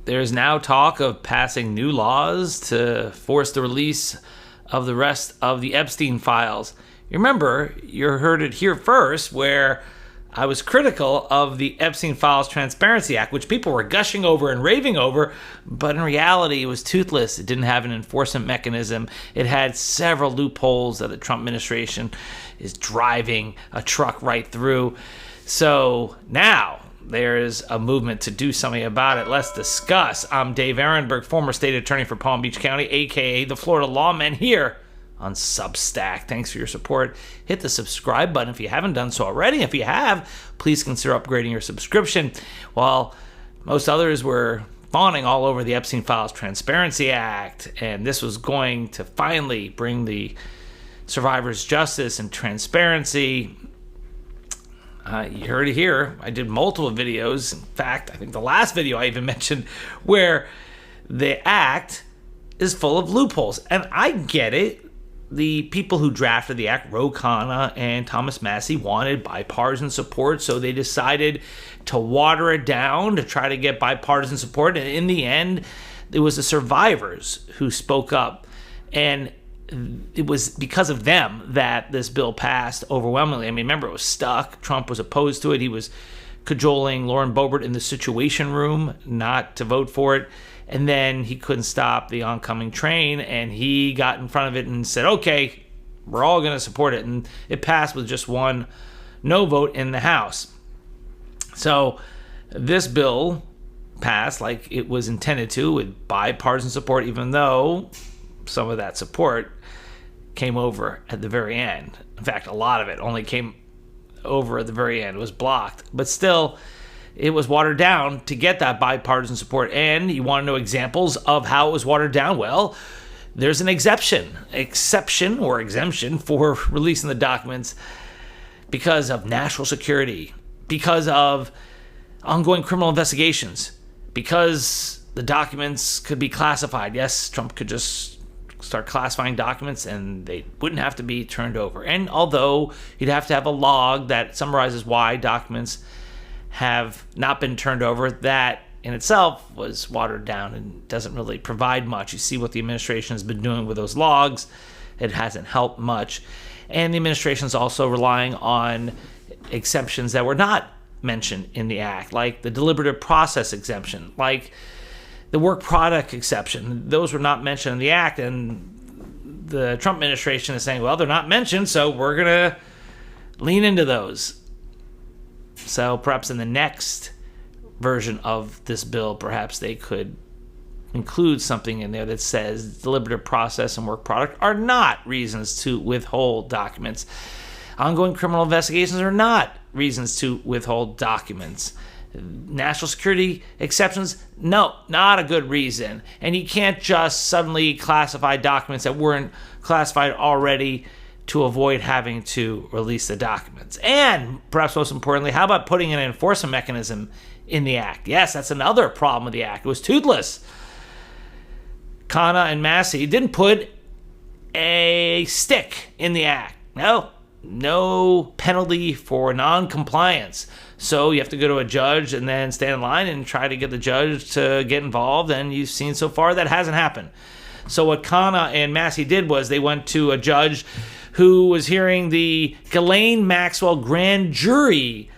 there's now talk of passing new laws to force the release of the rest of the Epstein files. You remember, you heard it here first, where I was critical of the Epstein Files Transparency Act, which people were gushing over and raving over, but in reality, it was toothless. It didn't have an enforcement mechanism. It had several loopholes that the Trump administration is driving a truck right through. So now there is a movement to do something about it. Let's discuss. I'm Dave Ehrenberg, former state attorney for Palm Beach County, a.k.a. the Florida Lawman, here on Substack. Thanks for your support. Hit the subscribe button if you haven't done so already. If you have, please consider upgrading your subscription. While most others were fawning all over the Epstein Files Transparency Act, and this was going to finally bring the survivors justice and transparency, you heard it here. I did multiple videos. In fact, I think the last video I even mentioned where the act is full of loopholes. And I get it. The people who drafted the act, Ro Khanna and Khanna-Massie, wanted bipartisan support, so they decided to water it down to try to get bipartisan support. And in the end, it was the survivors who spoke up. And it was because of them that this bill passed overwhelmingly. I mean, remember, it was stuck. Trump was opposed to it. He was cajoling Lauren Boebert in the Situation Room not to vote for it. And then he couldn't stop the oncoming train, and he got in front of it and said, okay, we're all going to support it. And it passed with just one no vote in the House. So this bill passed like it was intended to, with bipartisan support, even though some of that support came over at the very end. In fact, a lot of it only came over at the very end. It was blocked. But still, it was watered down to get that bipartisan support. And you want to know examples of how it was watered down? Well, there's an exception or exemption for releasing the documents because of national security, because of ongoing criminal investigations, because the documents could be classified. Yes, Trump could just start classifying documents and they wouldn't have to be turned over. And although he'd have to have a log that summarizes why documents have not been turned over, that in itself was watered down and doesn't really provide much. You see what the administration has been doing with those logs. It hasn't helped much. And the administration is also relying on exemptions that were not mentioned in the act, like the deliberative process exemption, like the work product exception. Those were not mentioned in the act, and the Trump administration is saying, well, they're not mentioned, so we're going to lean into those. So perhaps in the next version of this bill, perhaps they could include something in there that says deliberative process and work product are not reasons to withhold documents. Ongoing criminal investigations are not reasons to withhold documents. National security exceptions, no, not a good reason. And you can't just suddenly classify documents that weren't classified already to avoid having to release the documents. And perhaps most importantly, how about putting an enforcement mechanism in the act? Yes, that's another problem with the act. It was toothless. Khanna and Massie didn't put a stick in the act. No penalty for non-compliance. So you have to go to a judge and then stand in line and try to get the judge to get involved. And you've seen so far that hasn't happened. So what Khanna and Massie did was they went to a judge who was hearing the Ghislaine Maxwell grand jury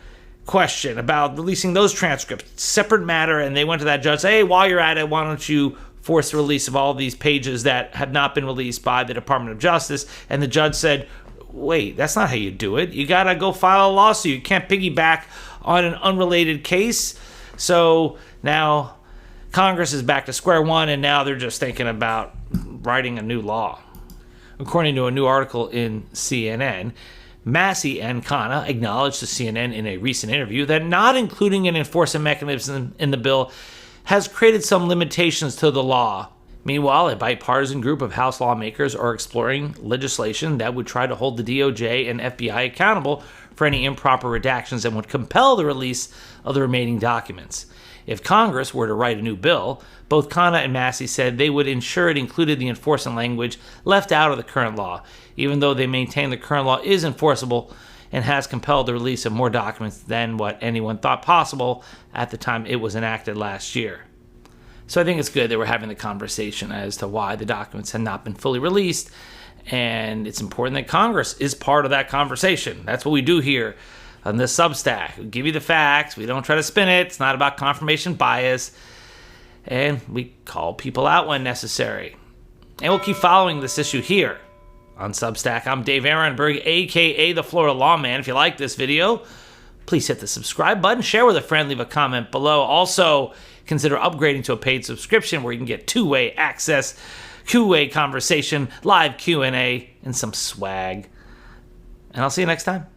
question about releasing those transcripts, separate matter. And they went to that judge, say, hey, while you're at it, why don't you force the release of all these pages that have not been released by the Department of Justice? And the judge said, wait, that's not how you do it. You got to go file a lawsuit. You can't piggyback on an unrelated case. So now Congress is back to square one, and now they're just thinking about writing a new law. According to a new article in CNN, Massie and Khanna acknowledged to CNN in a recent interview that not including an enforcement mechanism in the bill has created some limitations to the law. Meanwhile, a bipartisan group of House lawmakers are exploring legislation that would try to hold the DOJ and FBI accountable for any improper redactions and would compel the release of the remaining documents. If Congress were to write a new bill, both Khanna and Massie said they would ensure it included the enforcement language left out of the current law, even though they maintain the current law is enforceable and has compelled the release of more documents than what anyone thought possible at the time it was enacted last year. So I think it's good that we're having the conversation as to why the documents had not been fully released. And it's important that Congress is part of that conversation. That's what we do here on this Substack. We give you the facts. We don't try to spin it. It's not about confirmation bias. And we call people out when necessary. And we'll keep following this issue here on Substack. I'm Dave Ehrenberg, a.k.a. the Florida Lawman. If you like this video, please hit the subscribe button, share with a friend, leave a comment below. Also, consider upgrading to a paid subscription where you can get two-way access, two-way conversation, live Q&A, and some swag. And I'll see you next time.